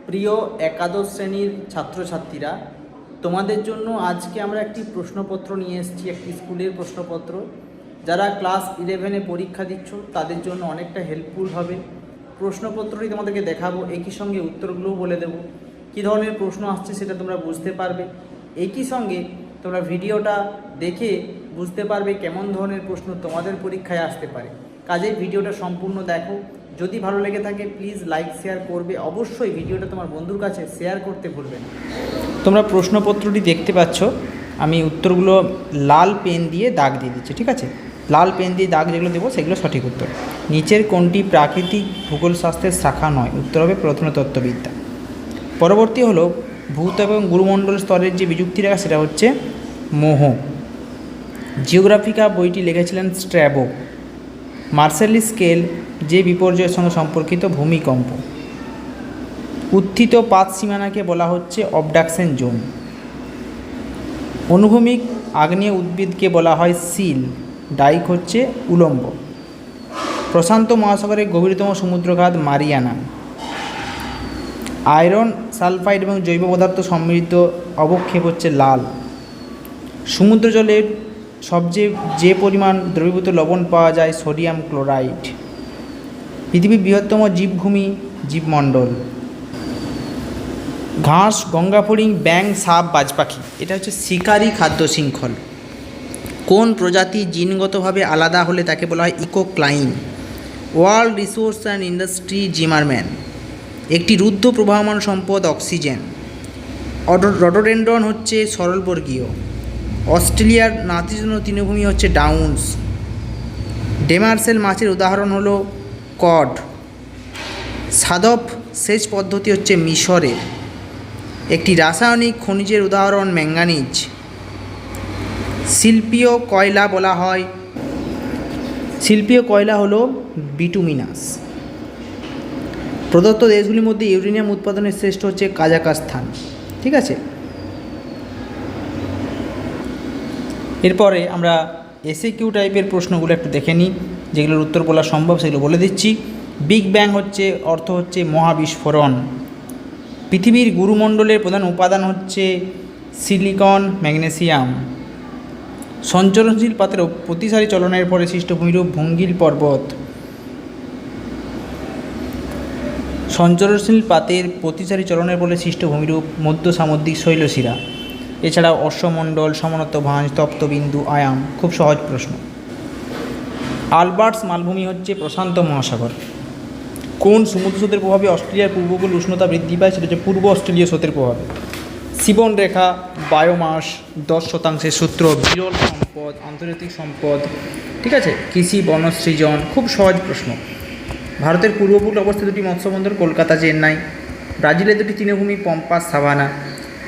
প্রিয় একাদশ শ্রেণীর ছাত্রছাত্রীরা, তোমাদের জন্য আজকে আমরা একটি প্রশ্নপত্র নিয়ে এসেছি, একটি স্কুলের প্রশ্নপত্র। যারা ক্লাস 11-এ পরীক্ষা দিচ্ছ তাদের জন্য অনেকটা হেল্পফুল হবে। প্রশ্নপত্রটি তোমাদেরকে দেখাবো, একই সঙ্গে উত্তরগুলোও বলে দেবো। কী ধরনের প্রশ্ন আসছে সেটা তোমরা বুঝতে পারবে। একই সঙ্গে তোমরা ভিডিওটা দেখে বুঝতে পারবে কেমন ধরনের প্রশ্ন তোমাদের পরীক্ষায় আসতে পারে। কাজেই ভিডিওটা সম্পূর্ণ দেখো। যদি ভালো লেগে থাকে প্লিজ লাইক শেয়ার করবে। অবশ্যই ভিডিওটা তোমার বন্ধুর কাছে শেয়ার করতে ভুলবে না। তোমরা প্রশ্নপত্রটি দেখতে পাচ্ছ, আমি উত্তরগুলো লাল পেন দিয়ে দাগ দিয়ে দিচ্ছি, ঠিক আছে? লাল পেন দিয়ে দাগ যেগুলো দেবো সেগুলো সঠিক উত্তর। নিচের কোনটি প্রাকৃতিক ভূগোলশাস্ত্রের শাখা নয়? উত্তর হবে প্রত্নতত্ত্ববিদ্যা। পরবর্তী হলো ভূত এবং গুরুমণ্ডল স্তরের যে বিযুক্তি রেখা সেটা হচ্ছে মোহ। জিওগ্রাফিকা বইটি লিখেছিলেন স্ট্র্যাবো। মার্শালি স্কেল যে বিপর্যয়ের সঙ্গে সম্পর্কিত ভূমিকম্প। উত্থিত পাত সীমানাকে বলা হচ্ছে অবডাকশন জোন। অনুভূমিক আগ্নেয় উদ্ভিদকে বলা হয় সিল, ডাইক হচ্ছে উলম্ব। প্রশান্ত মহাসাগরের গভীরতম সমুদ্রখাত মারিয়ানা। আয়রন, সালফাইড এবং জৈব পদার্থ সমৃদ্ধ অবক্ষেপ হচ্ছে লাল। সমুদ্র জলের যে পরিমাণ দ্রবীভূত লবণ পাওয়া যায় সোডিয়াম ক্লোরাইড। পৃথিবীর বৃহত্তম জীবভূমি জীবমণ্ডল। ঘাস, গঙ্গা ফড়িং, ব্যাঙ, সাপ, বাজপাখি। এটা হচ্ছে শিকারী খাদ্য শৃঙ্খল। কোন প্রজাতি জিনগতভাবে আলাদা হলে তাকে বলা হয় ecocline. World resource and industry Zimmermann. একটি রুদ্ধ প্রবাহমান সম্পদ অক্সিজেন। রডোডেন্ড্রন হচ্ছে সরলবর্গীয়। অস্ট্রেলিয়ার নাতিজন্য তৃণভূমি হচ্ছে ডাউন্স। ডেমার্সেল মাছের উদাহরণ হলো কড। সাধব সেচ পদ্ধতি হচ্ছে মিশরের। একটি রাসায়নিক খনিজের উদাহরণ ম্যাঙ্গানিজ। শিল্পীয় কয়লা হলো বিটুমিনাস। প্রদত্ত দেশগুলির মধ্যে ইউরেনিয়াম উৎপাদনের শ্রেষ্ঠ হচ্ছে কাজাকস্তান, ঠিক আছে? এরপরে আমরা এসএকিউ টাইপের প্রশ্নগুলো একটু দেখে নিই, যেগুলোর উত্তর বলা সম্ভব সেগুলো বলে দিচ্ছি। বিগ ব্যাং অর্থ হচ্ছে মহাবিস্ফোরণ। পৃথিবীর গুরুমণ্ডলের প্রধান উপাদান হচ্ছে সিলিকন, ম্যাগনেসিয়াম। সঞ্চরণশীল পাতের প্রতিসারী চলনের পরে সৃষ্ট ভূমিরূপ ভঙ্গিল পর্বত। সঞ্চরণশীল পাতের প্রতিসারী চলনের ফলে সৃষ্ট ভূমিরূপ মধ্য সামুদ্রিক শৈলশিরা। এছাড়াও অশ্বমণ্ডল, সমানত ভাঁজ, তপ্তবিন্দু, আয়াম। খুব সহজ প্রশ্ন। আলবার্টস মালভূমি হচ্ছে প্রশান্ত মহাসাগর। কোন সমুদ্র স্রোতের প্রভাবে অস্ট্রেলিয়ার পূর্বপূর্ব উষ্ণতা বৃদ্ধি পায়? সেটা হচ্ছে পূর্ব অস্ট্রেলীয় স্রোতের প্রভাবে। জীবন রেখা, বায়োমাস, 10% সূত্র, বিরল সম্পদ, আন্তর্জাতিক সম্পদ, ঠিক আছে? কৃষি, বনসৃজন। খুব সহজ প্রশ্ন। ভারতের পূর্বপূর্ব অবস্থিত দুটি মৎস্যবন্দর কলকাতা, চেন্নাই। ব্রাজিলের দুটি তৃণভূমি পম্পাস, সাভানা।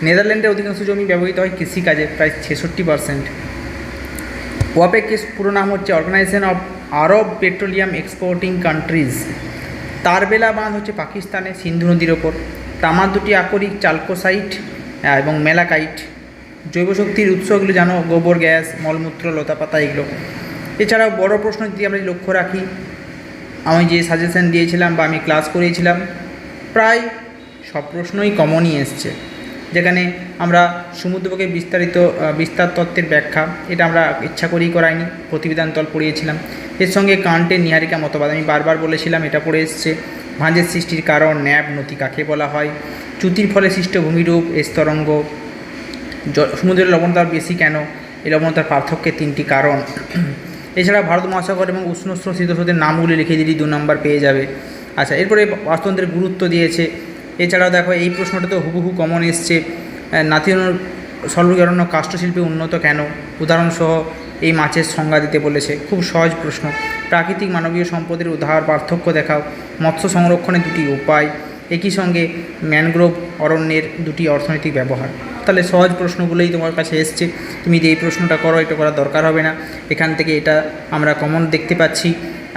নেদারল্যান্ডের অধিকাংশ জমি ব্যবহৃত হয় কৃষিকাজে, প্রায় 66%। ওয়াপেকের পুরো নাম হচ্ছে organisation of Arab petroleum exporting countries. Tarbela বাঁধ হচ্ছে পাকিস্তানে, সিন্ধু নদীর ওপর। তামার দুটি আকরিক চালকোসাইট এবং মেলাকাইট। জৈব শক্তির উৎসগুলো জানো, গোবর গ্যাস, মলমূত্র, লতাপাতা, এগুলো। এছাড়াও বড় প্রশ্ন যদি আমরা লক্ষ্য রাখি, আমি যে সাজেশন দিয়েছিলাম বা আমি ক্লাস করিয়েছিলাম প্রায় সব প্রশ্নই কমনই এসছে। যেখানে আমরা সমুদ্রকে বিস্তার তত্ত্বের ব্যাখ্যা, এটা আমরা ইচ্ছা করেই করাইনি, প্রতিবিধান তল পড়িয়েছিলাম। এর সঙ্গে কান্টের নীহারিকা মতবাদ আমি বারবার বলেছিলাম, এটা পড়ে এসছে। ভাঁজের সৃষ্টির কারণ, ন্যাব নতি কাকে বলা হয়, চ্যুতির ফলে সৃষ্ট ভূমিরূপ, স্তরঙ্গ, সমুদ্রের লবণতাপ বেশি কেন, এই লবণতার পার্থক্যের 3টি কারণ। এছাড়া ভারত মহাসাগর এবং উষ্ণস্র শীতস্রোতের নামগুলি লিখে দিলেই 2 নম্বর পেয়ে যাবে। আচ্ছা, এরপরে বাস্তুতন্ত্রের গুরুত্ব দিয়েছে। এছাড়াও দেখো এই প্রশ্নটা তো হুবহু কমন এসছে। নাতিজন্য স্বল্পকারণ্য কাষ্ঠশিল্পে উন্নত কেন, উদাহরণসহ এই মাছের সংজ্ঞা দিতে বলেছে। খুব সহজ প্রশ্ন। প্রাকৃতিক মানবীয় সম্পদের উদাহরণ পার্থক্য দেখাও। মৎস্য সংরক্ষণের 2টি উপায়। একই সঙ্গে ম্যানগ্রোভ অরণ্যের 2টি অর্থনৈতিক ব্যবহার। তাহলে সহজ প্রশ্নগুলোই তোমার কাছে এসছে। তুমি যে এই প্রশ্নটা করো, এটা করার দরকার হবে না। এখান থেকে এটা আমরা কমন দেখতে পাচ্ছি।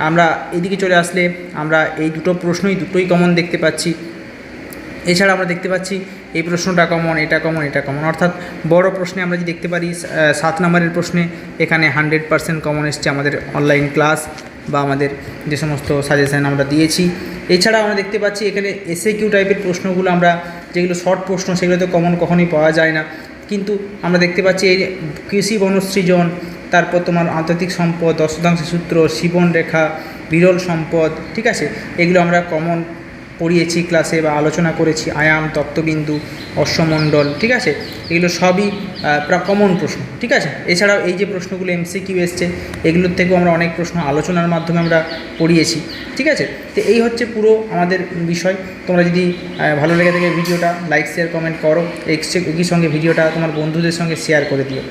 আমরা এদিকে চলে আসলে আমরা এই দুটোই কমন দেখতে পাচ্ছি। এছাড়া আমরা দেখতে পাচ্ছি এই প্রশ্নটা কমন, এটা কমন, এটা কমন। অর্থাৎ বড় প্রশ্নে আমরা যদি দেখতে পারি 7 নম্বরের প্রশ্নে এখানে 100% কমন এসছে আমাদের অনলাইন ক্লাস বা আমাদের যে সমস্ত সাজেশন আমরা দিয়েছি। এছাড়া আমরা দেখতে পাচ্ছি এখানে এসএকিউ টাইপের প্রশ্নগুলো আমরা যেগুলো শর্ট প্রশ্ন সেগুলো তো কমন কখনোই পাওয়া যায় না, কিন্তু আমরা দেখতে পাচ্ছি এই কৃষি বনসৃজন, তারপর তোমার আন্তর্জাতিক সম্পদ, 10 শতাংশ সূত্র, জীবন রেখা, বিরল সম্পদ, ঠিক আছে, এগুলো আমরা কমন পড়িয়েছি ক্লাসে বা আলোচনা করেছি। আয়াম, তত্ত্ববিন্দু, অশ্বমণ্ডল, ঠিক আছে, এগুলো সবই কমন প্রশ্ন, ঠিক আছে। এছাড়াও এই যে প্রশ্নগুলো এমসিকিউ এসছে এগুলোর থেকেও আমরা অনেক প্রশ্ন আলোচনার মাধ্যমে আমরা পড়িয়েছি, ঠিক আছে। তো এই হচ্ছে পুরো আমাদের বিষয়। তোমরা যদি ভালো লেগে থাকে ভিডিওটা লাইক শেয়ার কমেন্ট করো, একই সঙ্গে ভিডিওটা তোমার বন্ধুদের সঙ্গে শেয়ার করে দিও।